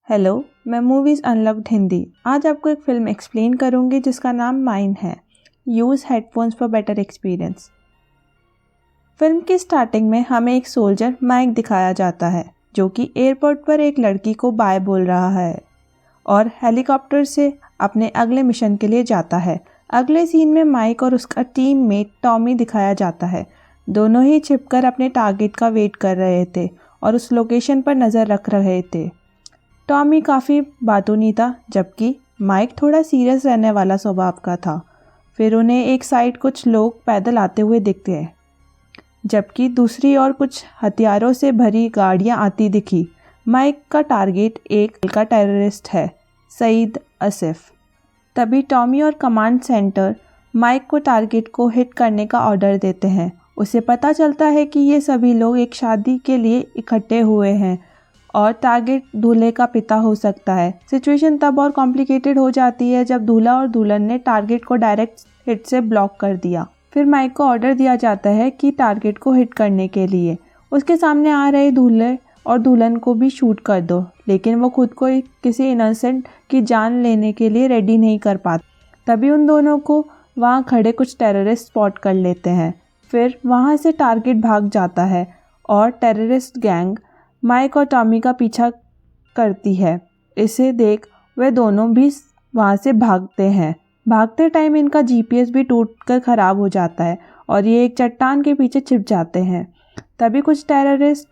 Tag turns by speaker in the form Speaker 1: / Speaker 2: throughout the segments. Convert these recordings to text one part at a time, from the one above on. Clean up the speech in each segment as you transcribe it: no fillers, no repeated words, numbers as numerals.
Speaker 1: Hello, मैं movies unlocked Hindi आज आपको एक फ़िल्म एक्सप्लेन करूंगी जिसका नाम माइन है। Use headphones for better experience. Film की स्टार्टिंग में हमें एक सोल्जर माइक दिखाया जाता है जो कि एयरपोर्ट पर एक लड़की को बाय बोल रहा है और हेलीकॉप्टर से अपने अगले मिशन के लिए जाता है। अगले सीन में माइक और उसका टीममेट टॉमी दिखाया जाता है। दोनों ही छिपकर अपने टारगेट का वेट कर रहे थे और उस लोकेशन पर नज़र रख रहे थे। टॉमी काफ़ी बातूनी था जबकि माइक थोड़ा सीरियस रहने वाला स्वभाव का था। फिर उन्हें एक साइड कुछ लोग पैदल आते हुए दिखते हैं जबकि दूसरी ओर कुछ हथियारों से भरी गाड़ियां आती दिखी। माइक का टारगेट एक का टेररिस्ट है, सईद आसिफ। तभी टॉमी और कमांड सेंटर माइक को टारगेट को हिट करने का ऑर्डर देते हैं। उसे पता चलता है कि ये सभी लोग एक शादी के लिए इकट्ठे हुए हैं और टारगेट दूल्हे का पिता हो सकता है। सिचुएशन तब और कॉम्प्लिकेटेड हो जाती है जब दूल्हा और दुल्हन ने टारगेट को डायरेक्ट हिट से ब्लॉक कर दिया। फिर माइक को ऑर्डर दिया जाता है कि टारगेट को हिट करने के लिए उसके सामने आ रहे दूल्हे और दुल्हन को भी शूट कर दो, लेकिन वो खुद को किसी इनोसेंट की जान लेने के लिए रेडी नहीं कर पाता। तभी उन दोनों को वहाँ खड़े कुछ टेररिस्ट स्पॉट कर लेते हैं। फिर वहाँ से टारगेट भाग जाता है और टेररिस्ट गैंग माइक और टॉमी का पीछा करती है। इसे देख वे दोनों भी वहाँ से भागते हैं। भागते टाइम इनका जीपीएस भी टूटकर ख़राब हो जाता है और ये एक चट्टान के पीछे छिप जाते हैं। तभी कुछ टेररिस्ट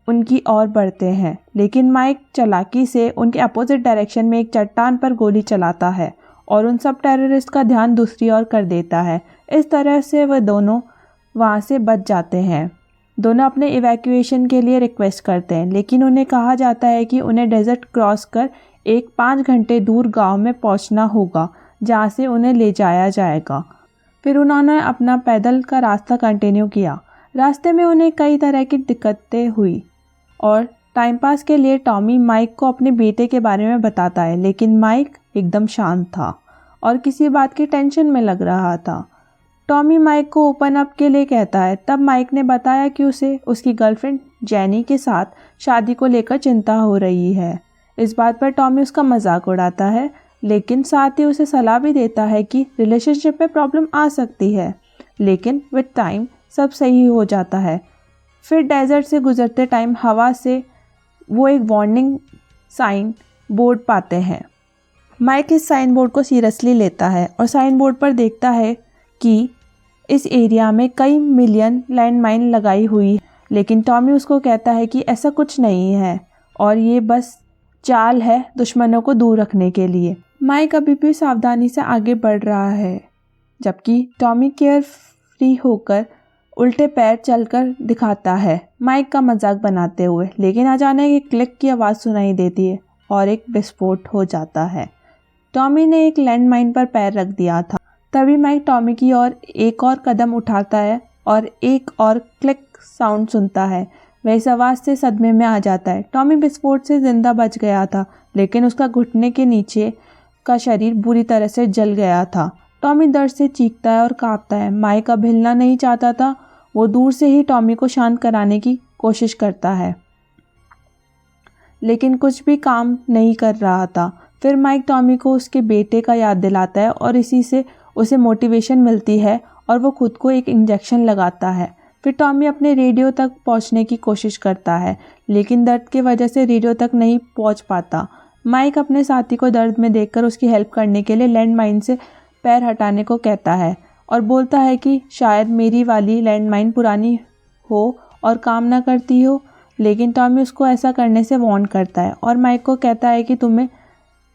Speaker 1: उनकी ओर बढ़ते हैं, लेकिन माइक चालाकी से उनके अपोजिट डायरेक्शन में एक चट्टान पर गोली चलाता है और उन सब टेररिस्ट का ध्यान दूसरी ओर कर देता है। इस तरह से वह दोनों वहाँ से बच जाते हैं। दोनों अपने इवैक्यूएशन के लिए रिक्वेस्ट करते हैं, लेकिन उन्हें कहा जाता है कि उन्हें डेजर्ट क्रॉस कर एक 5 घंटे दूर गांव में पहुंचना होगा जहां से उन्हें ले जाया जाएगा। फिर उन्होंने अपना पैदल का रास्ता कंटिन्यू किया। रास्ते में उन्हें कई तरह की दिक्कतें हुई और टाइम पास के लिए टॉमी माइक को अपने बेटे के बारे में बताता है, लेकिन माइक एकदम शांत था और किसी बात की टेंशन में लग रहा था। टॉमी माइक को ओपन अप के लिए कहता है। तब माइक ने बताया कि उसे उसकी गर्लफ्रेंड जेनी के साथ शादी को लेकर चिंता हो रही है। इस बात पर टॉमी उसका मजाक उड़ाता है, लेकिन साथ ही उसे सलाह भी देता है कि रिलेशनशिप में प्रॉब्लम आ सकती है, लेकिन विद टाइम सब सही हो जाता है। फिर डेजर्ट से गुजरते टाइम हवा से वो एक वार्निंग साइन बोर्ड पाते हैं। माइक इस साइन बोर्ड को सीरियसली लेता है और साइन बोर्ड पर देखता है कि इस एरिया में कई मिलियन लैंडमाइन लगाई हुई है, लेकिन टॉमी उसको कहता है कि ऐसा कुछ नहीं है और ये बस चाल है दुश्मनों को दूर रखने के लिए। माइक अभी भी सावधानी से आगे बढ़ रहा है जबकि टॉमी केयर फ्री होकर उल्टे पैर चलकर दिखाता है माइक का मजाक बनाते हुए, लेकिन अचानक एक क्लिक की आवाज़ सुनाई देती है और एक विस्फोट हो जाता है। टॉमी ने एक लैंडमाइन पर पैर रख दिया था। तभी माइक टॉमी की ओर एक और कदम उठाता है और एक और क्लिक साउंड सुनता है। वह इस आवाज़ से सदमे में आ जाता है। टॉमी विस्फोट से जिंदा बच गया था, लेकिन उसका घुटने के नीचे का शरीर बुरी तरह से जल गया था। टॉमी दर्द से चीखता है और कांपता है। माइक अब हिलना नहीं चाहता था। वो दूर से ही टॉमी को शांत कराने की कोशिश करता है, लेकिन कुछ भी काम नहीं कर रहा था। फिर माइक टॉमी को उसके बेटे का याद दिलाता है और इसी से उसे मोटिवेशन मिलती है और वो खुद को एक इंजेक्शन लगाता है। फिर टॉमी अपने रेडियो तक पहुंचने की कोशिश करता है, लेकिन दर्द की वजह से रेडियो तक नहीं पहुंच पाता। माइक अपने साथी को दर्द में देखकर उसकी हेल्प करने के लिए लैंडमाइन से पैर हटाने को कहता है और बोलता है कि शायद मेरी वाली लैंडमाइन पुरानी हो और काम ना करती हो, लेकिन टॉमी उसको ऐसा करने से वार्न करता है और माइक को कहता है कि तुम्हें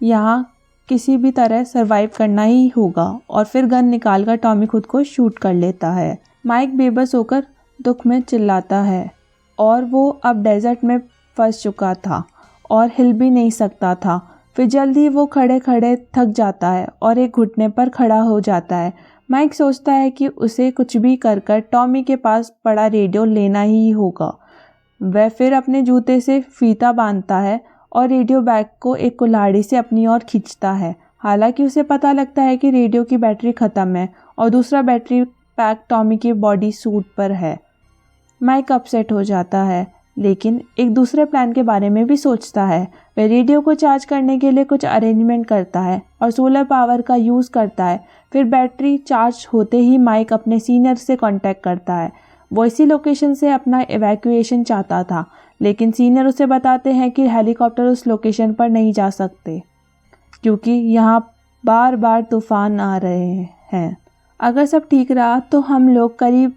Speaker 1: यहाँ किसी भी तरह सरवाइव करना ही होगा और फिर गन निकालकर टॉमी खुद को शूट कर लेता है। माइक बेबस होकर दुख में चिल्लाता है और वो अब डेजर्ट में फंस चुका था और हिल भी नहीं सकता था। फिर जल्दी वो खड़े खड़े थक जाता है और एक घुटने पर खड़ा हो जाता है। माइक सोचता है कि उसे कुछ भी कर कर टॉमी के पास पड़ा रेडियो लेना ही होगा। वह फिर अपने जूते से फीता बांधता है और रेडियो बैग को एक कुल्हाड़ी से अपनी ओर खींचता है। हालांकि उसे पता लगता है कि रेडियो की बैटरी ख़त्म है और दूसरा बैटरी पैक टॉमी के बॉडी सूट पर है। माइक अपसेट हो जाता है, लेकिन एक दूसरे प्लान के बारे में भी सोचता है। वह रेडियो को चार्ज करने के लिए कुछ अरेंजमेंट करता है और सोलर पावर का यूज़ करता है। फिर बैटरी चार्ज होते ही माइक अपने सीनियर से कांटेक्ट करता है। वो इसी लोकेशन से अपना इवैक्यूएशन चाहता था, लेकिन सीनियर उसे बताते हैं कि हेलीकॉप्टर उस लोकेशन पर नहीं जा सकते क्योंकि यहाँ बार बार तूफान आ रहे हैं। अगर सब ठीक रहा तो हम लोग करीब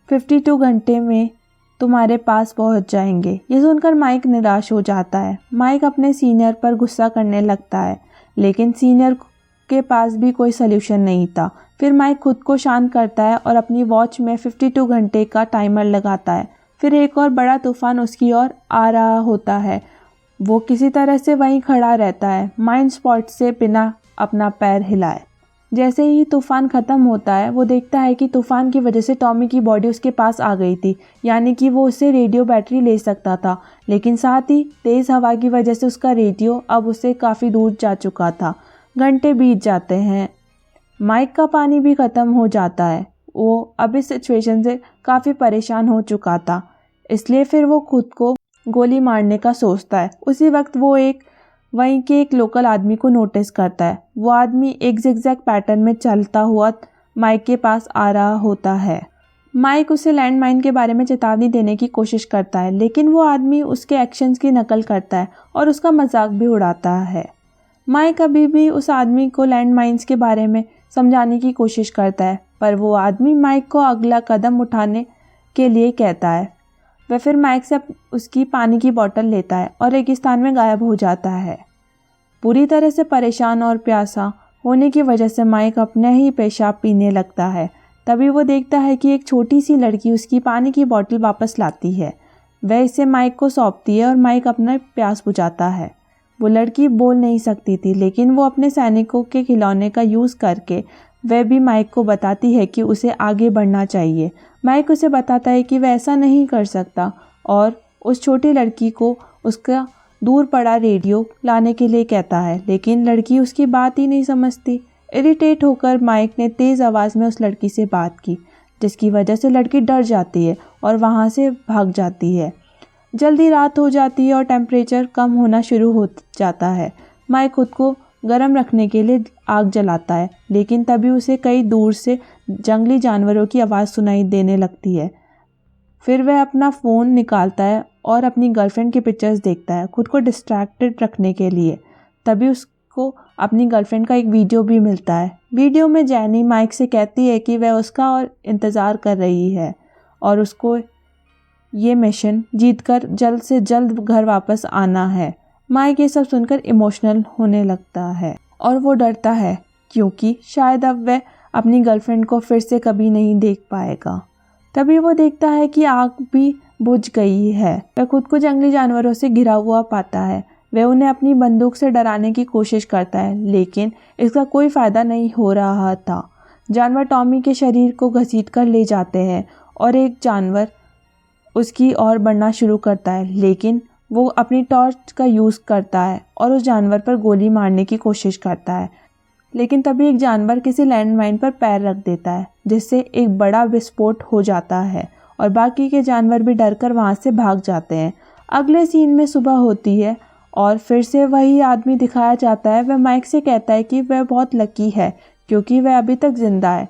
Speaker 1: 52 घंटे में तुम्हारे पास पहुंच जाएंगे। ये सुनकर माइक निराश हो जाता है। माइक अपने सीनियर पर गुस्सा करने लगता है, लेकिन सीनियर के पास भी कोई सल्यूशन नहीं था। फिर माइक खुद को शांत करता है और अपनी वॉच में 52 घंटे का टाइमर लगाता है। फिर एक और बड़ा तूफान उसकी ओर आ रहा होता है। वो किसी तरह से वहीं खड़ा रहता है, माइंड स्पॉट से बिना अपना पैर हिलाए। जैसे ही तूफान ख़त्म होता है, वो देखता है कि तूफान की वजह से टॉमी की बॉडी उसके पास आ गई थी, यानी कि वो उससे रेडियो बैटरी ले सकता था। लेकिन साथ ही तेज़ हवा की वजह से उसका रेडियो अब उससे काफ़ी दूर जा चुका था। घंटे बीत जाते हैं। माइक का पानी भी ख़त्म हो जाता है। वो अब इस सिचुएशन से काफ़ी परेशान हो चुका था, इसलिए फिर वो खुद को गोली मारने का सोचता है। उसी वक्त वो वहीं के एक लोकल आदमी को नोटिस करता है। वो आदमी एक जिगजैग पैटर्न में चलता हुआ माइक के पास आ रहा होता है। माइक उसे लैंडमाइन के बारे में चेतावनी देने की कोशिश करता है, लेकिन वो आदमी उसके एक्शंस की नकल करता है और उसका मजाक भी उड़ाता है। माइक अभी भी उस आदमी को लैंडमाइंस के बारे में समझाने की कोशिश करता है, पर वो आदमी माइक को अगला कदम उठाने के लिए कहता है। वह फिर माइक से उसकी पानी की बोतल लेता है और रेगिस्तान में गायब हो जाता है। पूरी तरह से परेशान और प्यासा होने की वजह से माइक अपने ही पेशाब पीने लगता है। तभी वो देखता है कि एक छोटी सी लड़की उसकी पानी की बोतल वापस लाती है। वह इसे माइक को सौंपती है और माइक अपना प्यास बुझाता है। वो लड़की बोल नहीं सकती थी, लेकिन वो अपने सैनिकों के खिलौने का यूज़ करके वह भी माइक को बताती है कि उसे आगे बढ़ना चाहिए। माइक उसे बताता है कि वह ऐसा नहीं कर सकता और उस छोटी लड़की को उसका दूर पड़ा रेडियो लाने के लिए कहता है, लेकिन लड़की उसकी बात ही नहीं समझती। इरिटेट होकर माइक ने तेज़ आवाज़ में उस लड़की से बात की, जिसकी वजह से लड़की डर जाती है और वहाँ से भाग जाती है। जल्दी रात हो जाती है और टेम्परेचर कम होना शुरू हो जाता है। माइक खुद को गर्म रखने के लिए आग जलाता है, लेकिन तभी उसे कई दूर से जंगली जानवरों की आवाज़ सुनाई देने लगती है। फिर वह अपना फ़ोन निकालता है और अपनी गर्लफ्रेंड की पिक्चर्स देखता है खुद को डिस्ट्रैक्टेड रखने के लिए। तभी उसको अपनी गर्लफ्रेंड का एक वीडियो भी मिलता है। वीडियो में जैनी माइक से कहती है कि वह उसका और इंतज़ार कर रही है और उसको ये मिशन जीतकर जल्द से जल्द घर वापस आना है। माइक ये सब सुनकर इमोशनल होने लगता है और वो डरता है क्योंकि शायद अब वह अपनी गर्लफ्रेंड को फिर से कभी नहीं देख पाएगा। तभी वो देखता है कि आग भी बुझ गई है। वह खुद को जंगली जानवरों से घिरा हुआ पाता है। वह उन्हें अपनी बंदूक से डराने की कोशिश करता है, लेकिन इसका कोई फ़ायदा नहीं हो रहा था। जानवर टॉमी के शरीर को घसीटकर ले जाते हैं और एक जानवर उसकी ओर बढ़ना शुरू करता है, लेकिन वो अपनी टॉर्च का यूज़ करता है और उस जानवर पर गोली मारने की कोशिश करता है। लेकिन तभी एक जानवर किसी लैंडमाइन पर पैर रख देता है, जिससे एक बड़ा विस्फोट हो जाता है और बाकी के जानवर भी डरकर वहाँ से भाग जाते हैं। अगले सीन में सुबह होती है और फिर से वही आदमी दिखाया जाता है। वह माइक से कहता है कि वह बहुत लकी है क्योंकि वह अभी तक ज़िंदा है।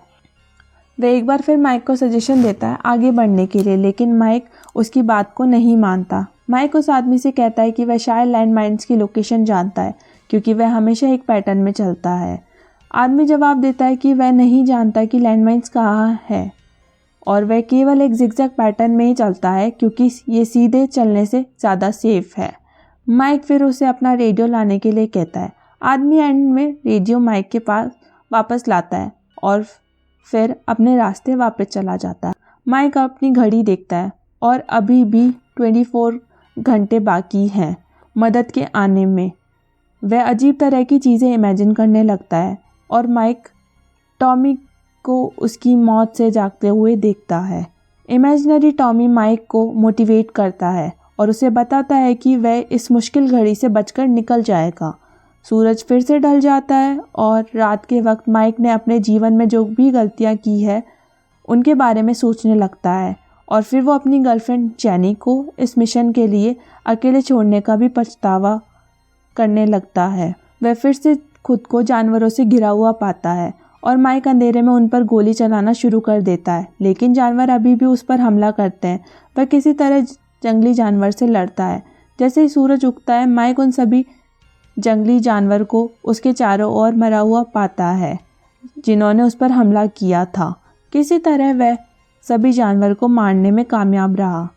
Speaker 1: वह एक बार फिर माइक को सजेशन देता है आगे बढ़ने के लिए, लेकिन माइक उसकी बात को नहीं मानता। माइक उस आदमी से कहता है कि वह शायद लैंडमाइंस की लोकेशन जानता है क्योंकि वह हमेशा एक पैटर्न में चलता है। आदमी जवाब देता है कि वह नहीं जानता कि लैंडमाइंस कहाँ है और वह केवल एक जिगजैग पैटर्न में ही चलता है क्योंकि ये सीधे चलने से ज़्यादा सेफ है। माइक फिर उसे अपना रेडियो लाने के लिए कहता है। आदमी एंड में रेडियो माइक के पास वापस लाता है और फिर अपने रास्ते वापस चला जाता है। माइक अपनी घड़ी देखता है और अभी भी 24 घंटे बाकी हैं मदद के आने में। वह अजीब तरह की चीज़ें इमेजिन करने लगता है और माइक टॉमी को उसकी मौत से जागते हुए देखता है। इमेजिनरी टॉमी माइक को मोटिवेट करता है और उसे बताता है कि वह इस मुश्किल घड़ी से बचकर निकल जाएगा। सूरज फिर से ढल जाता है और रात के वक्त माइक ने अपने जीवन में जो भी गलतियाँ की है उनके बारे में सोचने लगता है और फिर वो अपनी गर्लफ्रेंड जेनी को इस मिशन के लिए अकेले छोड़ने का भी पछतावा करने लगता है। वह फिर से खुद को जानवरों से घिरा हुआ पाता है और माइक अंधेरे में उन पर गोली चलाना शुरू कर देता है, लेकिन जानवर अभी भी उस पर हमला करते हैं। वह किसी तरह जंगली जानवर से लड़ता है। जैसे ही सूरज उगता है, माइक उन सभी जंगली जानवर को उसके चारों ओर मरा हुआ पाता है जिन्होंने उस पर हमला किया था। किसी तरह वह सभी जानवर को मारने में कामयाब रहा।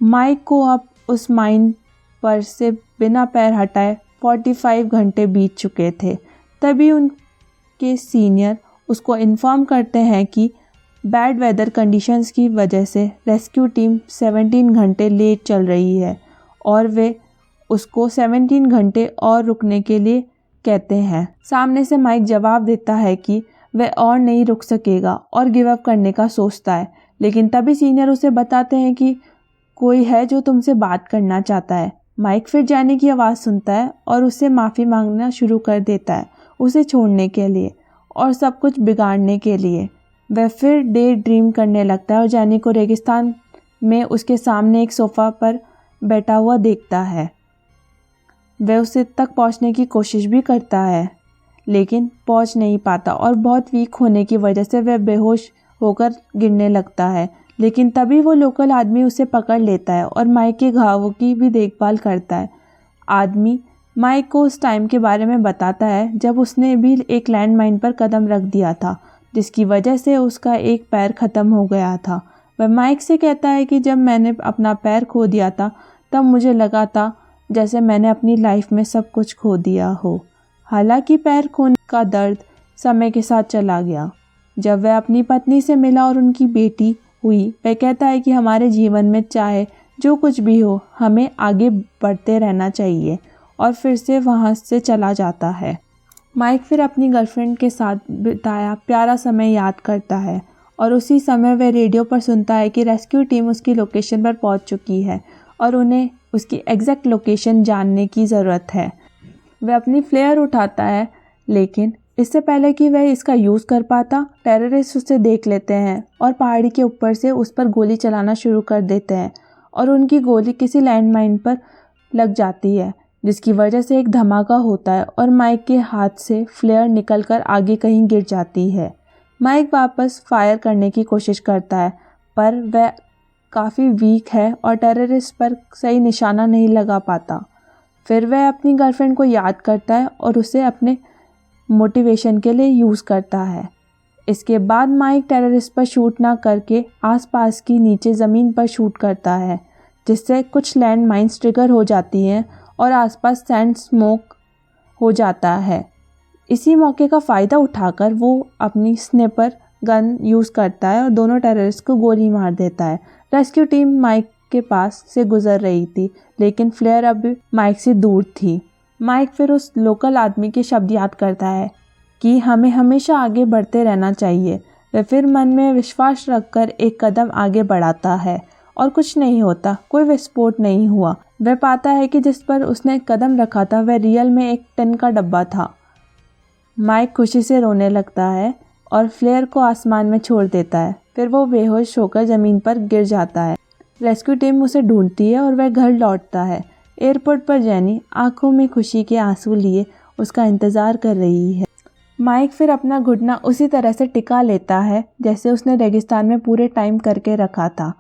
Speaker 1: माइक को अब उस माइन पर से बिना पैर हटाए 45 घंटे बीत चुके थे। तभी उनके सीनियर उसको इन्फॉर्म करते हैं कि बैड वेदर कंडीशंस की वजह से रेस्क्यू टीम 17 घंटे लेट चल रही है और वे उसको 17 घंटे और रुकने के लिए कहते हैं। सामने से माइक जवाब देता है कि वह और नहीं रुक सकेगा और गिव अप करने का सोचता है, लेकिन तभी सीनियर उसे बताते हैं कि कोई है जो तुमसे बात करना चाहता है। माइक फिर जेनी की आवाज़ सुनता है और उससे माफ़ी मांगना शुरू कर देता है, उसे छोड़ने के लिए और सब कुछ बिगाड़ने के लिए। वह फिर डे ड्रीम करने लगता है और जेनी को रेगिस्तान में उसके सामने एक सोफ़ा पर बैठा हुआ देखता है। वह उसे तक पहुंचने की कोशिश भी करता है, लेकिन पहुंच नहीं पाता और बहुत वीक होने की वजह से वह बेहोश होकर गिरने लगता है। लेकिन तभी वो लोकल आदमी उसे पकड़ लेता है और माइक के घावों की भी देखभाल करता है। आदमी माइक को उस टाइम के बारे में बताता है जब उसने भी एक लैंडमाइन पर कदम रख दिया था, जिसकी वजह से उसका एक पैर ख़त्म हो गया था। वह माइक से कहता है कि जब मैंने अपना पैर खो दिया था तब मुझे लगा था जैसे मैंने अपनी लाइफ में सब कुछ खो दिया हो। हालांकि पैर खोने का दर्द समय के साथ चला गया। जब वह अपनी पत्नी से मिला और उनकी बेटी हुई, वह कहता है कि हमारे जीवन में चाहे जो कुछ भी हो, हमें आगे बढ़ते रहना चाहिए और फिर से वहाँ से चला जाता है। माइक फिर अपनी गर्लफ्रेंड के साथ बिताया प्यारा समय याद करता है और उसी समय वह रेडियो पर सुनता है कि रेस्क्यू टीम उसकी लोकेशन पर पहुँच चुकी है और उन्हें उसकी एग्जैक्ट लोकेशन जानने की ज़रूरत है। वह अपनी फ्लेयर उठाता है, लेकिन इससे पहले कि वह इसका यूज़ कर पाता, टेररिस्ट उसे देख लेते हैं और पहाड़ी के ऊपर से उस पर गोली चलाना शुरू कर देते हैं और उनकी गोली किसी लैंडमाइन पर लग जाती है, जिसकी वजह से एक धमाका होता है और माइक के हाथ से फ्लेयर निकलकर आगे कहीं गिर जाती है। माइक वापस फायर करने की कोशिश करता है, पर वह काफ़ी वीक है और टेररिस्ट पर सही निशाना नहीं लगा पाता। फिर वह अपनी गर्लफ्रेंड को याद करता है और उसे अपने मोटिवेशन के लिए यूज़ करता है। इसके बाद माइक टेररिस्ट पर शूट ना करके आसपास की नीचे ज़मीन पर शूट करता है, जिससे कुछ लैंड माइन्स ट्रिगर हो जाती हैं और आसपास सैंड स्मोक हो जाता है। इसी मौके का फ़ायदा उठाकर वो अपनी स्निपर गन यूज़ करता है और दोनों टेररिस्ट को गोली मार देता है। रेस्क्यू टीम माइक के पास से गुजर रही थी, लेकिन फ्लेयर अब माइक से दूर थी। माइक फिर उस लोकल आदमी के शब्द याद करता है कि हमें हमेशा आगे बढ़ते रहना चाहिए। वह फिर मन में विश्वास रखकर एक कदम आगे बढ़ाता है और कुछ नहीं होता, कोई विस्फोट नहीं हुआ। वह पाता है कि जिस पर उसने कदम रखा था वह रियल में एक टिन का डब्बा था। माइक खुशी से रोने लगता है और फ्लेयर को आसमान में छोड़ देता है। फिर वो बेहोश होकर ज़मीन पर गिर जाता है। रेस्क्यू टीम उसे ढूंढती है और वह घर लौटता है। एयरपोर्ट पर जेनी आंखों में खुशी के आंसू लिए उसका इंतज़ार कर रही है। माइक फिर अपना घुटना उसी तरह से टिका लेता है जैसे उसने रेगिस्तान में पूरे टाइम करके रखा था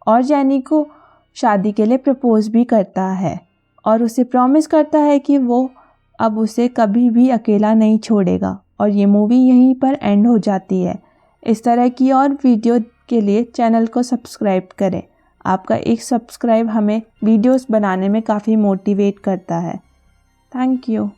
Speaker 1: और जेनी को शादी के लिए प्रपोज भी करता है और उसे प्रॉमिस करता है कि वो अब उसे कभी भी अकेला नहीं छोड़ेगा। और ये मूवी यहीं पर एंड हो जाती है। इस तरह की और वीडियो के लिए चैनल को सब्सक्राइब करें। आपका एक सब्सक्राइब हमें वीडियोस बनाने में काफ़ी मोटिवेट करता है। Thank you.